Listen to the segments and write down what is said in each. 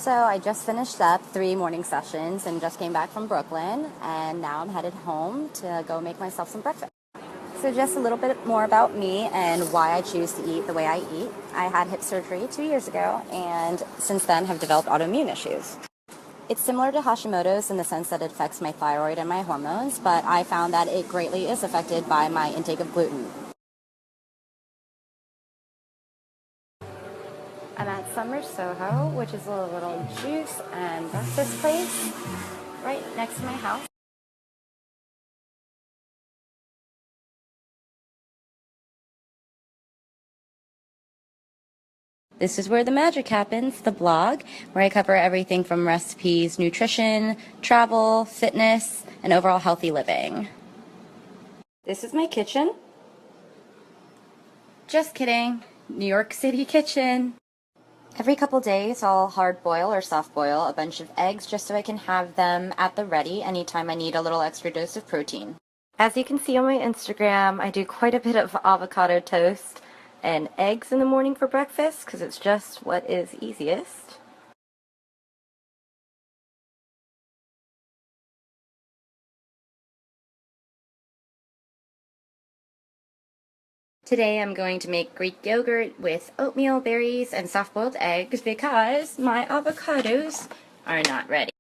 So I just finished up 3 morning sessions and just came back from Brooklyn, and now I'm headed home to go make myself some breakfast. So just a little bit more about me and why I choose to eat the way I eat. I had hip surgery 2 years ago, and since then have developed autoimmune issues. It's similar to Hashimoto's in the sense that it affects my thyroid and my hormones, but I found that it greatly is affected by my intake of gluten. I'm at Summer Soho, which is a little juice and breakfast place right next to my house. This is where the magic happens, the blog, where I cover everything from recipes, nutrition, travel, fitness, and overall healthy living. This is my kitchen. Just kidding. New York City kitchen. Every couple days, I'll hard boil or soft boil a bunch of eggs just so I can have them at the ready anytime I need a little extra dose of protein. As you can see on my Instagram, I do quite a bit of avocado toast and eggs in the morning for breakfast because it's just what is easiest. Today I'm going to make Greek yogurt with oatmeal, berries, and soft-boiled eggs because my avocados are not ready.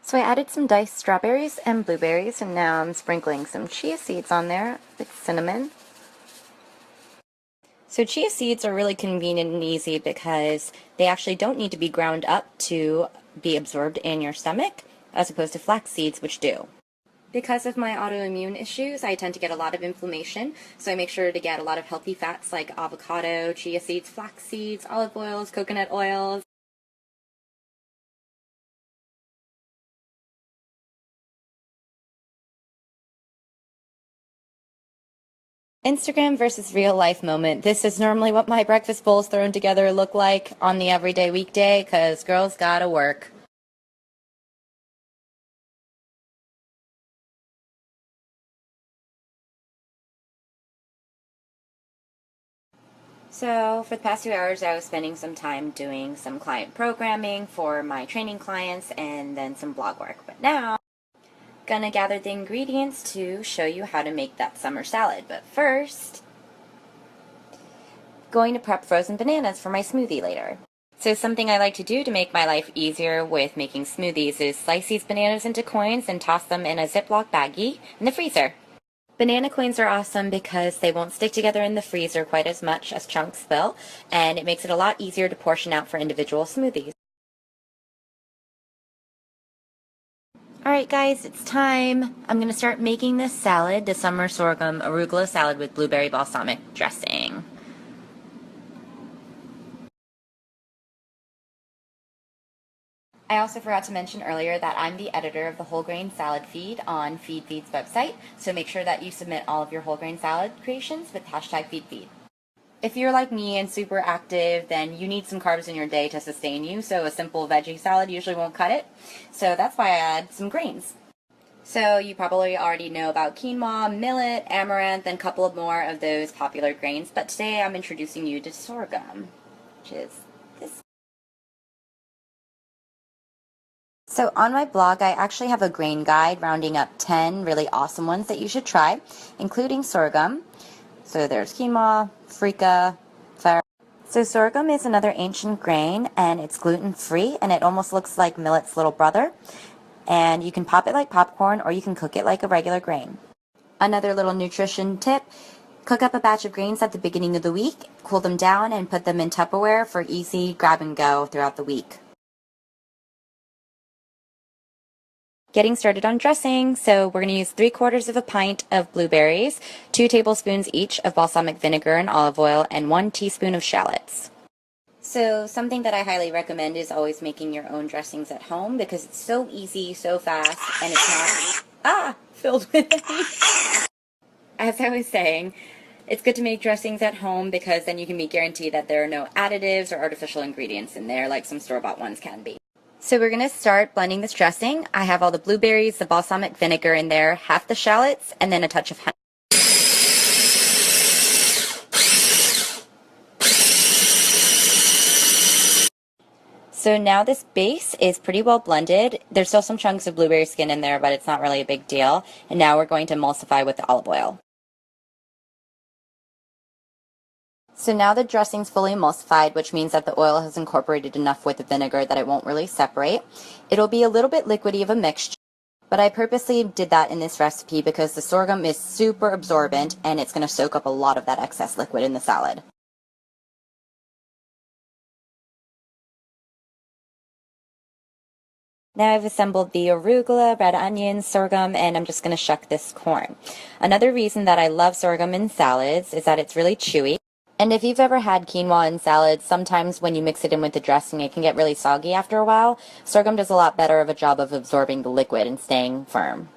So I added some diced strawberries and blueberries, and now I'm sprinkling some chia seeds on there with cinnamon. So chia seeds are really convenient and easy because they actually don't need to be ground up to be absorbed in your stomach, as opposed to flax seeds, which do. Because of my autoimmune issues, I tend to get a lot of inflammation, so I make sure to get a lot of healthy fats like avocado, chia seeds, flax seeds, olive oils, coconut oils. Instagram versus real life moment. This is normally what my breakfast bowls thrown together look like on the everyday weekday, because girls gotta work. So for the past 2 hours, I was spending some time doing some client programming for my training clients and then some blog work. But now, gonna gather the ingredients to show you how to make that summer salad. But first, going to prep frozen bananas for my smoothie later. So something I like to do to make my life easier with making smoothies is slice these bananas into coins and toss them in a Ziploc baggie in the freezer. Banana coins are awesome because they won't stick together in the freezer quite as much as chunks will, and it makes it a lot easier to portion out for individual smoothies. Alright guys, it's time. I'm going to start making this salad, the summer sorghum arugula salad with blueberry balsamic dressing. I also forgot to mention earlier that I'm the editor of the whole grain salad feed on Feedfeed's website, so make sure that you submit all of your whole grain salad creations with hashtag Feedfeed. If you're like me and super active, then you need some carbs in your day to sustain you, so a simple veggie salad usually won't cut it. So that's why I add some grains. So you probably already know about quinoa, millet, amaranth, and a couple of more of those popular grains, but today I'm introducing you to sorghum, which is this. So on my blog, I actually have a grain guide rounding up 10 really awesome ones that you should try, including sorghum. So there's quinoa, freekeh, farro. So sorghum is another ancient grain, and it's gluten-free, and it almost looks like millet's little brother. And you can pop it like popcorn, or you can cook it like a regular grain. Another little nutrition tip, cook up a batch of grains at the beginning of the week, cool them down, and put them in Tupperware for easy grab and go throughout the week. Getting started on dressing, so we're going to use 3/4 of a pint of blueberries, 2 tablespoons each of balsamic vinegar and olive oil, and 1 teaspoon of shallots. So something that I highly recommend is always making your own dressings at home because it's so easy, so fast, and it's not filled with As I was saying, it's good to make dressings at home because then you can be guaranteed that there are no additives or artificial ingredients in there like some store-bought ones can be. So we're going to start blending this dressing. I have all the blueberries, the balsamic vinegar in there, half the shallots, and then a touch of honey. So now this base is pretty well blended. There's still some chunks of blueberry skin in there, but it's not really a big deal. And now we're going to emulsify with the olive oil. So now the dressing's fully emulsified, which means that the oil has incorporated enough with the vinegar that it won't really separate. It'll be a little bit liquidy of a mixture, but I purposely did that in this recipe because the sorghum is super absorbent and it's going to soak up a lot of that excess liquid in the salad. Now I've assembled the arugula, red onions, sorghum, and I'm just going to shuck this corn. Another reason that I love sorghum in salads is that it's really chewy. And if you've ever had quinoa in salads, sometimes when you mix it in with the dressing, it can get really soggy after a while. Sorghum does a lot better of a job of absorbing the liquid and staying firm.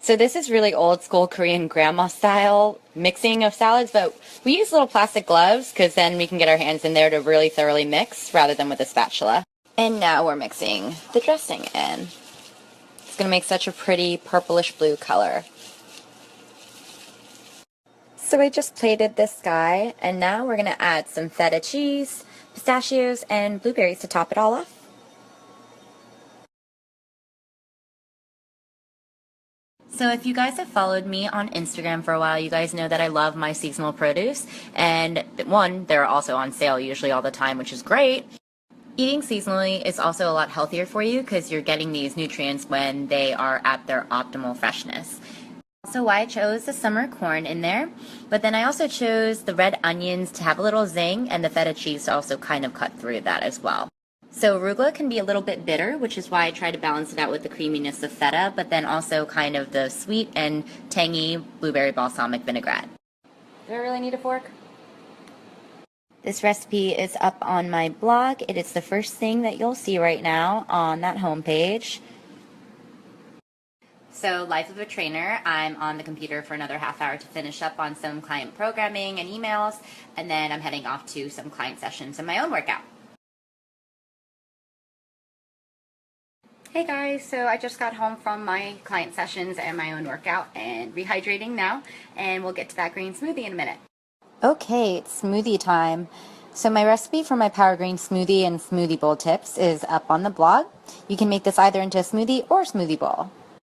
So this is really old school Korean grandma style mixing of salads, but we use little plastic gloves because then we can get our hands in there to really thoroughly mix rather than with a spatula. And now we're mixing the dressing in. It's going to make such a pretty purplish blue color. So I just plated this guy, and now we're going to add some feta cheese, pistachios, and blueberries to top it all off. So if you guys have followed me on Instagram for a while, you guys know that I love my seasonal produce. And one, they're also on sale usually all the time, which is great. Eating seasonally is also a lot healthier for you because you're getting these nutrients when they are at their optimal freshness. Also why I chose the summer corn in there, but then I also chose the red onions to have a little zing and the feta cheese to also kind of cut through that as well. So arugula can be a little bit bitter, which is why I try to balance it out with the creaminess of feta, but then also kind of the sweet and tangy blueberry balsamic vinaigrette. Do I really need a fork? This recipe is up on my blog. It is the first thing that you'll see right now on that homepage. So, life of a trainer, I'm on the computer for another half hour to finish up on some client programming and emails, and then I'm heading off to some client sessions and my own workout. Hey guys, so I just got home from my client sessions and my own workout and rehydrating now, and we'll get to that green smoothie in a minute. Okay, it's smoothie time. So my recipe for my Power Green smoothie and smoothie bowl tips is up on the blog. You can make this either into a smoothie or smoothie bowl.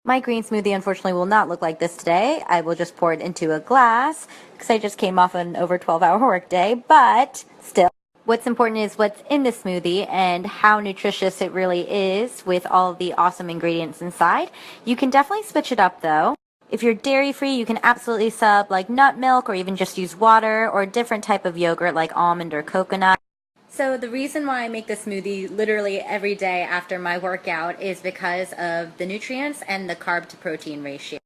My green smoothie unfortunately will not look like this today. I will just pour it into a glass because I just came off an over 12-hour workday, but still. What's important is what's in the smoothie and how nutritious it really is with all of the awesome ingredients inside. You can definitely switch it up though. If you're dairy free, you can absolutely sub like nut milk or even just use water or a different type of yogurt like almond or coconut. So the reason why I make this smoothie literally every day after my workout is because of the nutrients and the carb to protein ratio.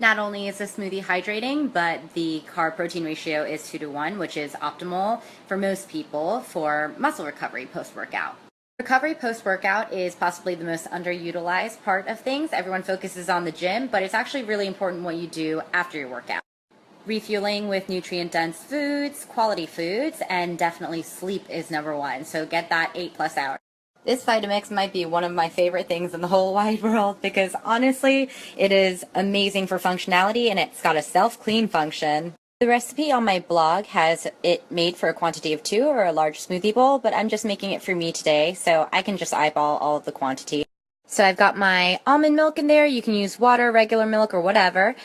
Not only is the smoothie hydrating, but the carb protein ratio is 2-to-1, which is optimal for most people for muscle recovery post-workout. Recovery post-workout is possibly the most underutilized part of things. Everyone focuses on the gym, but it's actually really important what you do after your workout. Refueling with nutrient-dense foods, quality foods, and definitely sleep is number one. So get that 8+ hours. This Vitamix might be one of my favorite things in the whole wide world because honestly, it is amazing for functionality and it's got a self-clean function. The recipe on my blog has it made for a quantity of 2 or a large smoothie bowl, but I'm just making it for me today, so I can just eyeball all of the quantity. So I've got my almond milk in there. You can use water, regular milk, or whatever.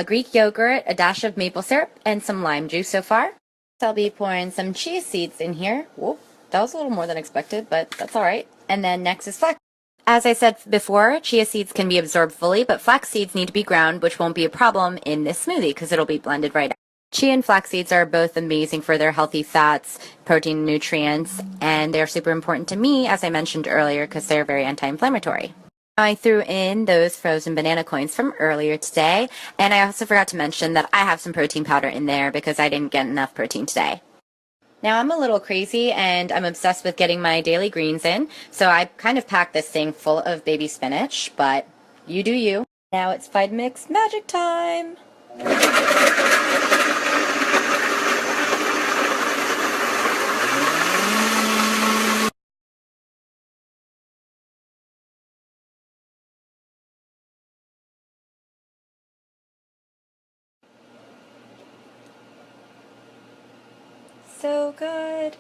Greek yogurt, a dash of maple syrup, and some lime juice so far. So I'll be pouring some chia seeds in here. Whoop, that was a little more than expected, but that's all right. And then next is flax. As I said before, chia seeds can be absorbed fully, but flax seeds need to be ground, which won't be a problem in this smoothie because it'll be blended right out. Chia and flax seeds are both amazing for their healthy fats, protein, nutrients, and they're super important to me, as I mentioned earlier, because they're very anti-inflammatory. I threw in those frozen banana coins from earlier today, and I also forgot to mention that I have some protein powder in there because I didn't get enough protein today. Now I'm a little crazy and I'm obsessed with getting my daily greens in, so I kind of packed this thing full of baby spinach, but you do you. Now it's Vitamix magic time! so good.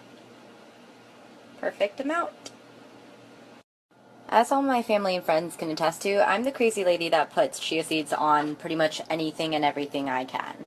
Perfect amount. As all my family and friends can attest to, I'm the crazy lady that puts chia seeds on pretty much anything and everything I can.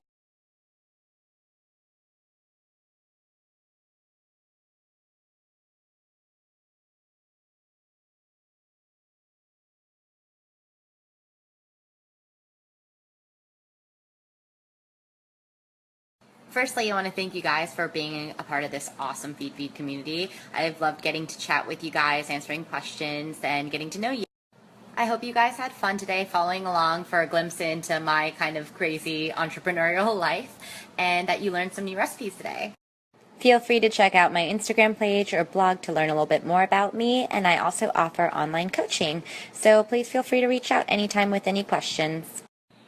Firstly, I want to thank you guys for being a part of this awesome Feedfeed community. I've loved getting to chat with you guys, answering questions, and getting to know you. I hope you guys had fun today following along for a glimpse into my kind of crazy entrepreneurial life, and that you learned some new recipes today. Feel free to check out my Instagram page or blog to learn a little bit more about me, and I also offer online coaching, so please feel free to reach out anytime with any questions.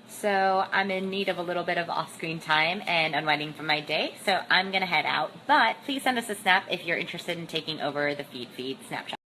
So I'm in need of a little bit of off-screen time and unwinding from my day, so I'm going to head out, but please send us a snap if you're interested in taking over the Feedfeed snapshot.